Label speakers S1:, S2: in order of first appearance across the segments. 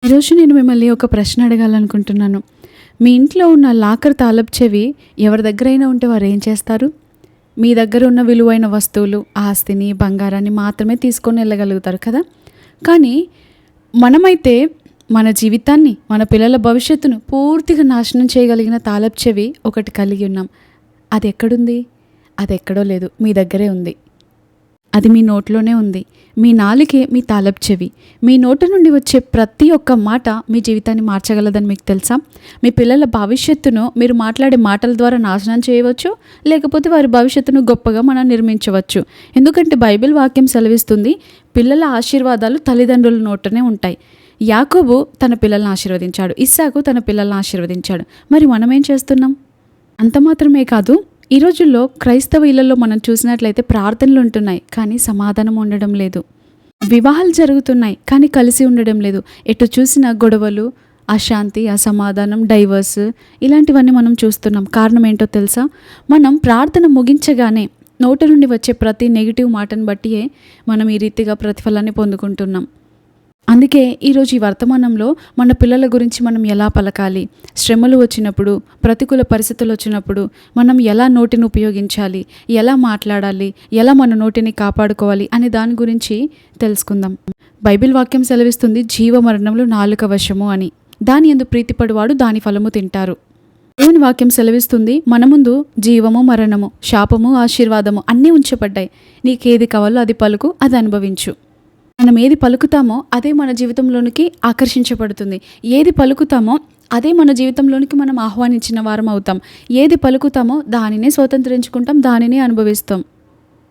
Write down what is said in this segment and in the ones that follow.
S1: ఈరోజు నేను మిమ్మల్ని ఒక ప్రశ్న అడగాలనుకుంటున్నాను. మీ ఇంట్లో ఉన్న లాకర్ తాళపు చెవి ఎవరి దగ్గరైనా ఉంటే వారు ఏం చేస్తారు? మీ దగ్గర ఉన్న విలువైన వస్తువులు, ఆస్తిని, బంగారాన్ని మాత్రమే తీసుకొని వెళ్ళగలుగుతారు కదా! కానీ మనమైతే మన జీవితాన్ని, మన పిల్లల భవిష్యత్తును పూర్తిగా నాశనం చేయగలిగిన తాళపు చెవి ఒకటి కలిగి ఉన్నాం. అది ఎక్కడుంది? అది ఎక్కడో లేదు, మీ దగ్గరే ఉంది. అది మీ నోట్లోనే ఉంది. మీ నాలుకే మీ తాళపు చెవి. మీ నోటి నుండి వచ్చే ప్రతి ఒక్క మాట మీ జీవితాన్ని మార్చగలదని మీకు తెలుసా? మీ పిల్లల భవిష్యత్తును మీరు మాట్లాడే మాటల ద్వారా నాశనం చేయవచ్చు, లేకపోతే వారి భవిష్యత్తును గొప్పగా మనం నిర్మించవచ్చు. ఎందుకంటే బైబిల్ వాక్యం సెలవిస్తుంది, పిల్లల ఆశీర్వాదాలు తల్లిదండ్రుల నోటనే ఉంటాయి. యాకోబు తన పిల్లల్ని ఆశీర్వదించాడు, ఇస్సాకు తన పిల్లల్ని ఆశీర్వదించాడు. మరి మనం ఏం చేస్తున్నాం? అంత మాత్రమే కాదు, ఈ రోజుల్లో క్రైస్తవ ఇళ్లలో మనం చూసినట్లయితే ప్రార్థనలు ఉంటున్నాయి, కానీ సమాధానం ఉండడం లేదు. వివాహాలు జరుగుతున్నాయి, కానీ కలిసి ఉండడం లేదు. ఎటు చూసిన గొడవలు, అశాంతి, అసమాధానం, డైవర్స్, ఇలాంటివన్నీ మనం చూస్తున్నాం. కారణం ఏంటో తెలుసా? మనం ప్రార్థన ముగించగానే నోటి నుండి వచ్చే ప్రతి నెగిటివ్ మాటను బట్టియే మనం ఈ రీతిగా ప్రతిఫలాన్ని పొందుకుంటున్నాం. అందుకే ఈరోజు ఈ వర్తమానంలో మన పిల్లల గురించి మనం ఎలా పలకాలి, శ్రమలు వచ్చినప్పుడు, ప్రతికూల పరిస్థితులు వచ్చినప్పుడు మనం ఎలా నోటిని ఉపయోగించాలి, ఎలా మాట్లాడాలి, ఎలా మన నోటిని కాపాడుకోవాలి అనే దాని గురించి తెలుసుకుందాం. బైబిల్ వాక్యం సెలవిస్తుంది, జీవ మరణములు నాలుక వశము అని. దాని యందు ప్రీతిపడువాడు దాని ఫలము తింటారు. దేవుని వాక్యం సెలవిస్తుంది, మన ముందు జీవము, మరణము, శాపము, ఆశీర్వాదము అన్నీ ఉంచబడ్డాయి. నీకేది కావాలో అది పలుకు, అది అనుభవించు. మనం ఏది పలుకుతామో అదే మన జీవితంలోనికి ఆకర్షించబడుతుంది. ఏది పలుకుతామో అదే మన జీవితంలోనికి మనం ఆహ్వానించిన వారం అవుతాం. ఏది పలుకుతామో దానినే స్వతంత్రించుకుంటాం, దానినే అనుభవిస్తాం.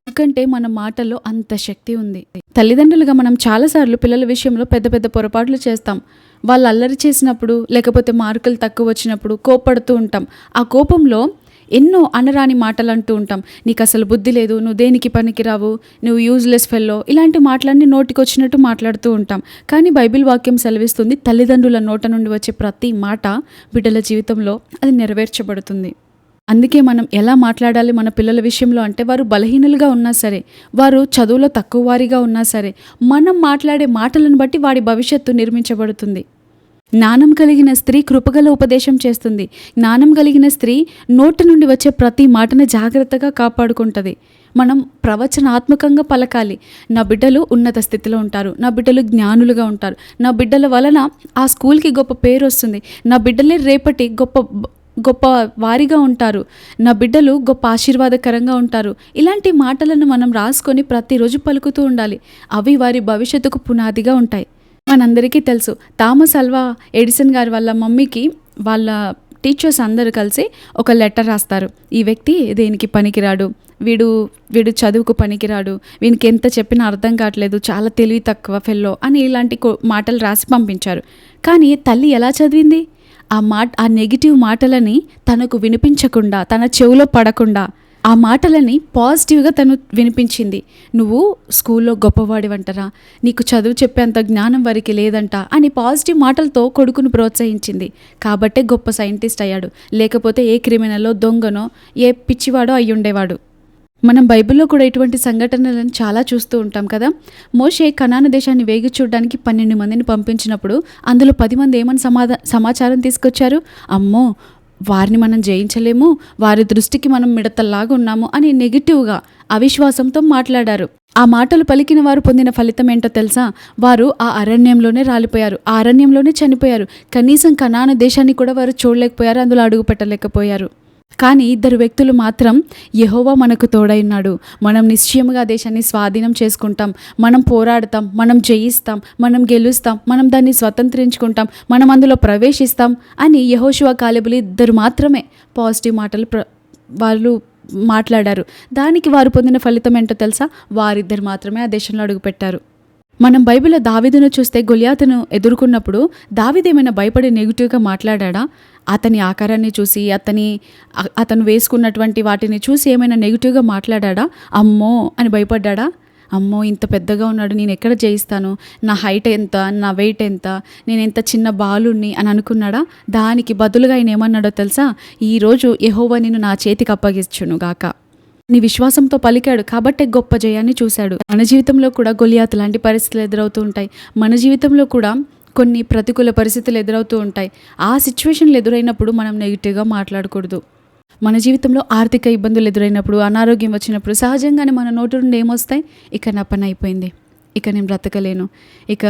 S1: ఎందుకంటే మన మాటల్లో అంత శక్తి ఉంది. తల్లిదండ్రులుగా మనం చాలాసార్లు పిల్లల విషయంలో పెద్ద పెద్ద పొరపాట్లు చేస్తాం. వాళ్ళు అల్లరి చేసినప్పుడు, లేకపోతే మార్కులు తక్కువ వచ్చినప్పుడు కోప్పడుతూ ఉంటాం. ఆ కోపంలో ఎన్నో అనరాని మాటలు అంటూ ఉంటాం. నీకు అసలు బుద్ధి లేదు, నువ్వు దేనికి పనికిరావు, నువ్వు యూజ్లెస్ ఫెల్లో, ఇలాంటి మాటలన్నీ నోటికొచ్చినట్టు మాట్లాడుతూ ఉంటాం. కానీ బైబిల్ వాక్యం సెలవిస్తుంది, తల్లిదండ్రుల నోట నుండి వచ్చే ప్రతి మాట బిడ్డల జీవితంలో అది నెరవేర్చబడుతుంది. అందుకే మనం ఎలా మాట్లాడాలి మన పిల్లల విషయంలో అంటే, వారు బలహీనులుగా ఉన్నా సరే, వారు చదువులో తక్కువ వారిగా ఉన్నా సరే, మనం మాట్లాడే మాటలను బట్టి వాడి భవిష్యత్తు నిర్మించబడుతుంది. జ్ఞానం కలిగిన స్త్రీ కృపగల ఉపదేశం చేస్తుంది. జ్ఞానం కలిగిన స్త్రీ నోటి నుండి వచ్చే ప్రతి మాటను జాగ్రత్తగా కాపాడుకుంటుంది. మనం ప్రవచనాత్మకంగా పలకాలి. నా బిడ్డలు ఉన్నత స్థితిలో ఉంటారు, నా బిడ్డలు జ్ఞానులుగా ఉంటారు, నా బిడ్డల వలన ఆ స్కూల్కి గొప్ప పేరు వస్తుంది, నా బిడ్డలే రేపటి గొప్ప వారిగా ఉంటారు, నా బిడ్డలు గొప్ప ఆశీర్వాదకరంగా ఉంటారు. ఇలాంటి మాటలను మనం రాసుకొని ప్రతిరోజు పలుకుతూ ఉండాలి. అవి వారి భవిష్యత్తుకు పునాదిగా ఉంటాయి. మనందరికీ తెలుసు, థామస్ అల్వా ఎడిసన్ గారి వాళ్ళ మమ్మీకి వాళ్ళ టీచర్స్ అందరూ కలిసి ఒక లెటర్ రాస్తారు. ఈ వ్యక్తి దేనికి పనికిరాడు, వీడు చదువుకు పనికిరాడు, వీనికి ఎంత చెప్పినా అర్థం కావట్లేదు, చాలా తెలివి తక్కువ ఫెల్లో అని ఇలాంటి మాటలు రాసి పంపించారు. కానీ తల్లి ఎలా చదివింది? ఆ నెగిటివ్ మాటలని తనకు వినిపించకుండా, తన చెవిలో పడకుండా ఆ మాటలని పాజిటివ్గా తను వినిపించింది. నువ్వు స్కూల్లో గొప్పవాడివంటరా, నీకు చదువు చెప్పేంత జ్ఞానం వారికి లేదంట అని పాజిటివ్ మాటలతో కొడుకును ప్రోత్సహించింది. కాబట్టే గొప్ప సైంటిస్ట్ అయ్యాడు. లేకపోతే ఏ క్రిమినలో, దొంగనో, ఏ పిచ్చివాడో అయ్యుండేవాడు. మనం బైబిల్లో కూడా ఇటువంటి సంఘటనలను చాలా చూస్తూ ఉంటాం కదా. మోషే కనాను దేశాన్ని వేగి చూడడానికి 12 మందిని పంపించినప్పుడు అందులో 10 మంది ఏమని సమాచారం తీసుకొచ్చారు? అమ్మో, వారిని మనం జయించలేము, వారి దృష్టికి మనం మిడతల్లాగా ఉన్నాము అని నెగిటివ్గా, అవిశ్వాసంతో మాట్లాడారు. ఆ మాటలు పలికిన వారు పొందిన ఫలితం ఏంటో తెలుసా? వారు ఆ అరణ్యంలోనే రాలిపోయారు, ఆ అరణ్యంలోనే చనిపోయారు. కనీసం కనాను దేశాన్ని కూడా వారు చూడలేకపోయారు, అందులో అడుగు పెట్టలేకపోయారు. కానీ 2 వ్యక్తులు మాత్రం, యెహోవా మనకు తోడైనాడు, మనం నిశ్చయముగా దేశాన్ని స్వాధీనం చేసుకుంటాం, మనం పోరాడతాం, మనం జయిస్తాం, మనం గెలుస్తాం, మనం దాన్ని స్వతంత్రించుకుంటాం, మనం అందులో ప్రవేశిస్తాం అని యెహోషువ, కాలేబులు 2 మాత్రమే పాజిటివ్ మాటలు వాళ్ళు మాట్లాడారు. దానికి వారు పొందిన ఫలితం ఏంటో తెలుసా? వారిద్దరు మాత్రమే ఆ దేశంలో అడుగుపెట్టారు. మనం బైబిల్లో దావీదును చూస్తే, గొలియాతును ఎదుర్కొన్నప్పుడు దావీదు ఏమైనా భయపడి నెగిటివ్గా మాట్లాడా? అతని ఆకారాన్ని చూసి, అతను వేసుకున్నటువంటి వాటిని చూసి ఏమైనా నెగిటివ్గా మాట్లాడా? అమ్మో అని భయపడ్డా? అమ్మో, ఇంత పెద్దగా ఉన్నాడు, నేను ఎక్కడ జయిస్తాను, నా హైట్ ఎంత, నా వెయిట్ ఎంత, నేను ఎంత చిన్న బాలుణ్ణి అని అనుకున్నాడా? దానికి బదులుగా ఆయన ఏమన్నాడో తెలుసా? ఈరోజు యెహోవా నిన్ను నా చేతికి అప్పగించును గాక. నీ విశ్వాసంతో పలికాడు కాబట్టే గొప్ప జయాన్ని చూశాడు. మన జీవితంలో కూడా గొలియాతు లాంటి పరిస్థితులు ఎదురవుతూ ఉంటాయి. మన జీవితంలో కూడా కొన్ని ప్రతికూల పరిస్థితులు ఎదురవుతూ ఉంటాయి. ఆ సిచ్యువేషన్లు ఎదురైనప్పుడు మనం నెగిటివ్గా మాట్లాడకూడదు. మన జీవితంలో ఆర్థిక ఇబ్బందులు ఎదురైనప్పుడు, అనారోగ్యం వచ్చినప్పుడు సహజంగానే మన నోటి నుండి ఏమొస్తాయి? ఇక నా పని అయిపోయింది, ఇక నేను బ్రతకలేను, ఇక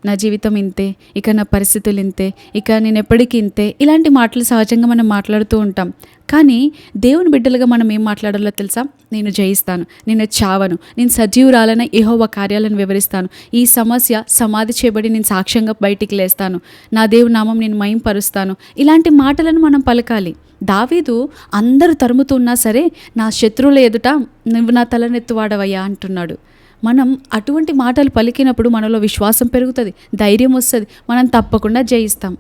S1: నా జీవితం ఇంతే, ఇక నా పరిస్థితులు ఇంతే, ఇక నేను ఎప్పటికీ ఇంతే, ఇలాంటి మాటలు సహజంగా మనం మాట్లాడుతూ ఉంటాం. కానీ దేవుని బిడ్డలుగా మనం ఏం మాట్లాడాలో తెలుసా? నేను జయిస్తాను, నేను చావను, నేను సజీవురాలైన యెహోవా కార్యాలను వివరిస్తాను, ఈ సమస్య సమాధి చేయబడి నేను సాక్ష్యంగా బయటికి లేస్తాను, నా దేవుని నామం నేను మహింపరుస్తాను. ఇలాంటి మాటలను మనం పలకాలి. దావీదు అందరూ తరుముతున్నా సరే, నా శత్రువుల ఎదుట నువ్వు నా తలనెత్తువాడవయ్యా అంటున్నాడు. మనం అటువంటి మాటలు పలికినప్పుడు మనలో విశ్వాసం పెరుగుతుంది, ధైర్యం వస్తుంది, మనం తప్పకుండా జయిస్తాం.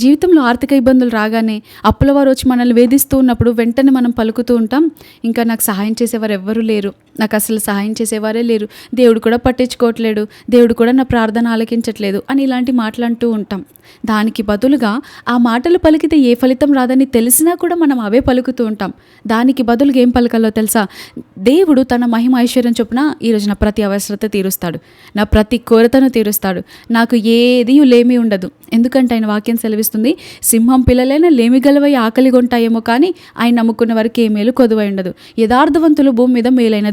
S1: జీవితంలో ఆర్థిక ఇబ్బందులు రాగానే అప్పుల వారు వచ్చి మనల్ని వేధిస్తూ ఉన్నప్పుడు వెంటనే మనం పలుకుతూ ఉంటాం, ఇంకా నాకు సహాయం చేసేవారు ఎవ్వరూ లేరు, నాకు అసలు సహాయం చేసేవారే లేరు, దేవుడు కూడా పట్టించుకోవట్లేడు, దేవుడు కూడా నా ప్రార్థన ఆలకించట్లేదు అని ఇలాంటి మాటలు అంటూ ఉంటాం. దానికి బదులుగా ఆ మాటలు పలికితే ఏ ఫలితం రాదని తెలిసినా కూడా మనం అవే పలుకుతూ ఉంటాం. దానికి బదులుగా ఏం పలకాలో తెలుసా? దేవుడు తన మహిమ ఐశ్వర్యం చొప్పున ఈరోజు నా ప్రతి అవసరత తీరుస్తాడు, నా ప్రతి కొరతను తీరుస్తాడు, నాకు ఏది లేమి ఉండదు. ఎందుకంటే ఆయన వాక్యం సెలవిస్తుంది, సింహం పిల్లలైనా లేమి గలవై ఆకలి కొంటాయేమో కానీ ఆయన నమ్ముకున్న వారికి ఏ మేలు కొదువై ఉండదు. యథార్థవంతులు భూమి మీద మేలైన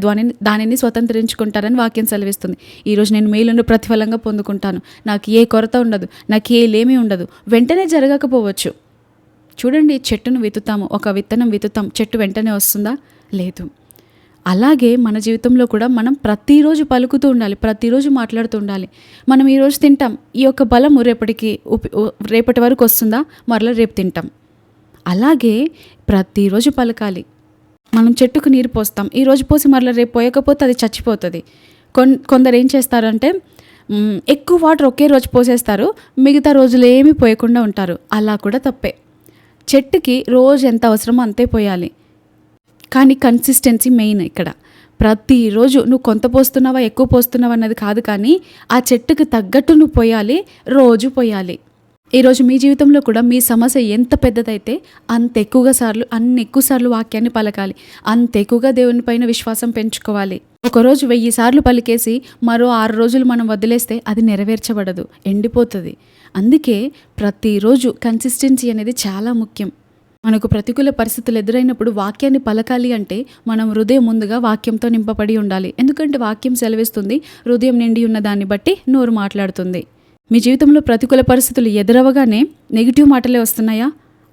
S1: దానిని స్వతంత్రించుకుంటారని వాక్యం సెలవిస్తుంది. ఈరోజు నేను మేలును ప్రతిఫలంగా పొందుకుంటాను, నాకు ఏ కొరత ఉండదు, నాకు ఏ లేమి ఉండదు. వెంటనే జరగకపోవచ్చు. చూడండి, చెట్టును విత్తుతాము, ఒక విత్తనం విత్తుతాం, చెట్టు వెంటనే వస్తుందా? లేదు. అలాగే మన జీవితంలో కూడా మనం ప్రతిరోజు పలుకుతూ ఉండాలి, ప్రతిరోజు మాట్లాడుతూ ఉండాలి. మనం ఈరోజు తింటాం, ఈ యొక్క బలము రేపటి వరకు వస్తుందా? మరలా రేపు తింటాం. అలాగే ప్రతిరోజు పలకాలి. మనం చెట్టుకు నీరు పోస్తాం, ఈరోజు పోసి మరలా రేపు పోయకపోతే అది చచ్చిపోతుంది. కొందరు ఏం చేస్తారంటే ఎక్కువ వాటర్ ఒకే రోజు పోసేస్తారు, మిగతా రోజులు ఏమీ పోయకుండా ఉంటారు. అలా కూడా తప్పే. చెట్టుకి రోజు ఎంత అవసరమో అంతే పోయాలి. కానీ కన్సిస్టెన్సీ మెయిన్ ఇక్కడ. ప్రతిరోజు నువ్వు కొంత పోస్తున్నావా ఎక్కువ పోస్తున్నావా అన్నది కాదు, కానీ ఆ చెట్టుకి తగ్గట్టు నువ్వు పోయాలి, రోజు పోయాలి. ఈరోజు మీ జీవితంలో కూడా మీ సమస్య ఎంత పెద్దదైతే అన్ని ఎక్కువ సార్లు వాక్యాన్ని పలకాలి, అంత ఎక్కువగా దేవుని పైన విశ్వాసం పెంచుకోవాలి. ఒకరోజు 1000 సార్లు పలికేసి మరో 6 రోజులు మనం వదిలేస్తే అది నెరవేర్చబడదు, ఎండిపోతుంది. అందుకే ప్రతిరోజు కన్సిస్టెన్సీ అనేది చాలా ముఖ్యం. మనకు ప్రతికూల పరిస్థితులు ఎదురైనప్పుడు వాక్యాన్ని పలకాలి అంటే మనం హృదయం ముందుగా వాక్యంతో నింపబడి ఉండాలి. ఎందుకంటే వాక్యం సెలవిస్తుంది, హృదయం నిండి ఉన్న దాన్ని బట్టి నోరు మాట్లాడుతుంది. మీ జీవితంలో ప్రతికూల పరిస్థితులు ఎదురవగానే నెగిటివ్ మాటలే వస్తున్నాయా?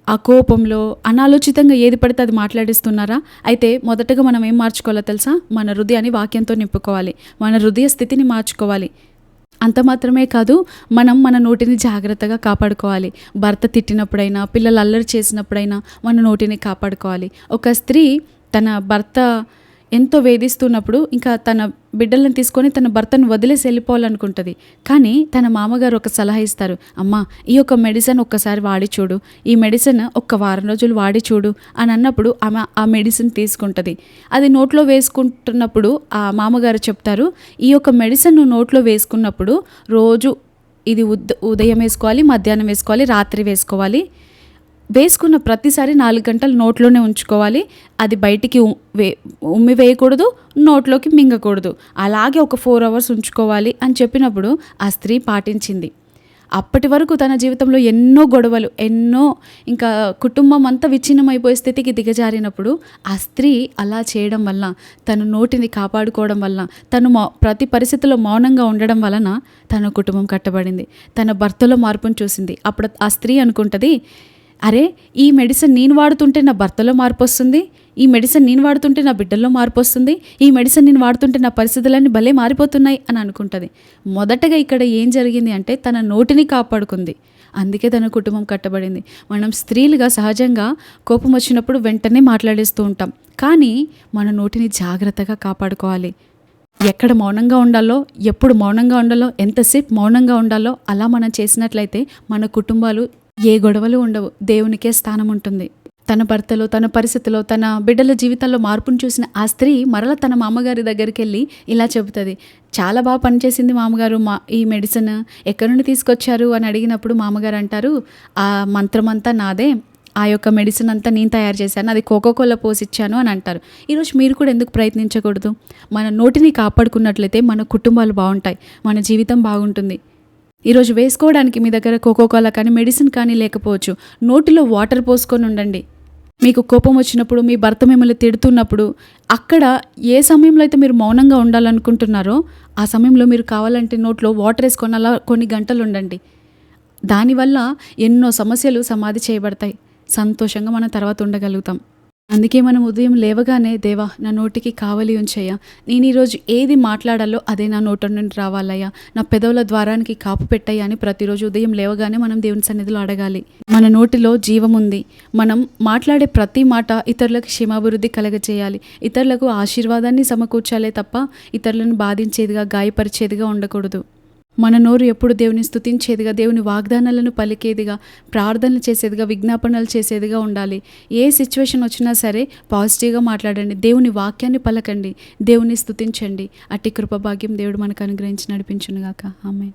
S1: ఆ కోపంలో అనాలోచితంగా ఏది పడితే అది మాట్లాడిస్తున్నారా? అయితే మొదటగా మనం ఏం మార్చుకోవాలో తెలుసా? మన హృదయాన్ని వాక్యంతో నింపుకోవాలి, మన హృదయ స్థితిని మార్చుకోవాలి. అంత మాత్రమే కాదు, మనం మన నోటిని జాగ్రత్తగా కాపాడుకోవాలి. భర్త తిట్టినప్పుడైనా, పిల్లలు అల్లరి చేసినప్పుడైనా మన నోటిని కాపాడుకోవాలి. ఒక స్త్రీ తన భర్త ఎంతో వేధిస్తున్నప్పుడు ఇంకా తన బిడ్డలను తీసుకొని తన భర్తను వదిలేసి వెళ్ళిపోవాలనుకుంటుంది. కానీ తన మామగారు ఒక సలహా ఇస్తారు, అమ్మ ఈ యొక్క మెడిసిన్ ఒక్కసారి వాడి చూడు, ఈ మెడిసిన్ ఒక్క వారం రోజులు వాడి చూడు అని అన్నప్పుడు ఆమె ఆ మెడిసిన్ తీసుకుంటుంది. అది నోట్లో వేసుకుంటున్నప్పుడు ఆ మామగారు చెప్తారు, ఈ యొక్క మెడిసిన్ నువ్వు నోట్లో వేసుకున్నప్పుడు రోజు ఇది ఉదయం వేసుకోవాలి, మధ్యాహ్నం వేసుకోవాలి, రాత్రి వేసుకోవాలి. వేసుకున్న ప్రతిసారి 4 గంటలు నోట్లోనే ఉంచుకోవాలి. అది బయటికి ఉమ్మి వేయకూడదు, నోట్లోకి మింగకూడదు. అలాగే ఒక 4 అవర్స్ ఉంచుకోవాలి అని చెప్పినప్పుడు ఆ స్త్రీ పాటించింది. అప్పటి వరకు తన జీవితంలో ఎన్నో గొడవలు, ఇంకా కుటుంబం అంతా విచ్ఛిన్నమైపోయే స్థితికి దిగజారినప్పుడు ఆ స్త్రీ అలా చేయడం వల్ల, తన నోటిని కాపాడుకోవడం వల్ల, తను ప్రతి పరిస్థితిలో మౌనంగా ఉండడం వలన తన కుటుంబం కట్టబడింది. తన భర్తలో మార్పును చూసింది. అప్పుడు ఆ స్త్రీ అనుకుంటుంది, అరే ఈ మెడిసిన్ నేను వాడుతుంటే నా భర్తలో మార్పు వస్తుంది, ఈ మెడిసిన్ నేను వాడుతుంటే నా బిడ్డల్లో మార్పు వస్తుంది, ఈ మెడిసిన్ నేను వాడుతుంటే నా పరిస్థితులన్నీ భలే మారిపోతున్నాయి అని అనుకుంటుంది. మొదటగా ఇక్కడ ఏం జరిగింది అంటే తన నోటిని కాపాడుకుంది. అందుకే తన కుటుంబం కట్టబడింది. మనం స్త్రీలుగా సహజంగా కోపం వచ్చినప్పుడు వెంటనే మాట్లాడేస్తూ ఉంటాం, కానీ మన నోటిని జాగ్రత్తగా కాపాడుకోవాలి. ఎక్కడ మౌనంగా ఉండాలో, ఎప్పుడు మౌనంగా ఉండాలో, ఎంతసేపు మౌనంగా ఉండాలో అలా మనం చేసినట్లయితే మన కుటుంబాలు ఏ గొడవలు ఉండవు, దేవునికే స్థానం ఉంటుంది. తన భర్తలో, తన పరిస్థితిలో, తన బిడ్డల జీవితాల్లో మార్పును చూసిన ఆ స్త్రీ మరలా తన మామగారి దగ్గరికి వెళ్ళి ఇలా చెబుతుంది, చాలా బాగా పనిచేసింది మామగారు, ఈ మెడిసిన్ ఎక్కడి నుండి తీసుకొచ్చారు అని అడిగినప్పుడు మామగారు అంటారు, ఆ మంత్రం అంతా నాదే, ఆ యొక్క మెడిసిన్ అంతా నేను తయారు చేశాను, అది కోకోకోలా పోసిచ్చాను అని అంటారు. ఈరోజు మీరు కూడా ఎందుకు ప్రయత్నించకూడదు? మన నోటిని కాపాడుకున్నట్లయితే మన కుటుంబాలు బాగుంటాయి, మన జీవితం బాగుంటుంది. ఈరోజు వేసుకోవడానికి మీ దగ్గర కోకోకోలా కానీ మెడిసిన్ కానీ లేకపోవచ్చు. నోటిలో వాటర్ పోసుకొని ఉండండి. మీకు కోపం వచ్చినప్పుడు, మీ భర్త మిమ్మల్ని తిడుతున్నప్పుడు, అక్కడ ఏ సమయంలో అయితే మీరు మౌనంగా ఉండాలనుకుంటున్నారో ఆ సమయంలో మీరు కావాలంటే నోట్లో వాటర్ వేసుకొని అలా కొన్ని గంటలు ఉండండి. దానివల్ల ఎన్నో సమస్యలు సమాధి చేయబడతాయి. సంతోషంగా మనం తర్వాత ఉండగలుగుతాం. అందుకే మనం ఉదయం లేవగానే, దేవా నా నోటికి కావలి ఉంచయ్యా, నేను ఈరోజు ఏది మాట్లాడాలో అదే నా నోట నుండి రావాలయ్యా, నా పెదవుల ద్వారానికి కాపు పెట్టయ్యా అని ప్రతిరోజు ఉదయం లేవగానే మనం దేవుని సన్నిధిలో అడగాలి. మన నోటిలో జీవం ఉంది. మనం మాట్లాడే ప్రతి మాట ఇతరులకు క్షేమాభివృద్ధి కలగజేయాలి, ఇతరులకు ఆశీర్వాదాన్ని సమకూర్చాలే తప్ప ఇతరులను బాధించేదిగా, గాయపరిచేదిగా ఉండకూడదు. మన నోరు ఎప్పుడు దేవుని స్తుతించేదిగా, దేవుని వాగ్దానాలను పలికేదిగా, ప్రార్థనలు చేసేదిగా, విజ్ఞాపనలు చేసేదిగా ఉండాలి. ఏ సిచ్యువేషన్ వచ్చినా సరే పాజిటివ్గా మాట్లాడండి, దేవుని వాక్యాన్ని పలకండి, దేవుని స్తుతించండి. అట్టి కృపభాగ్యం దేవుడు మనకు అనుగ్రహించి నడిపించునుగాక. ఆమేన్.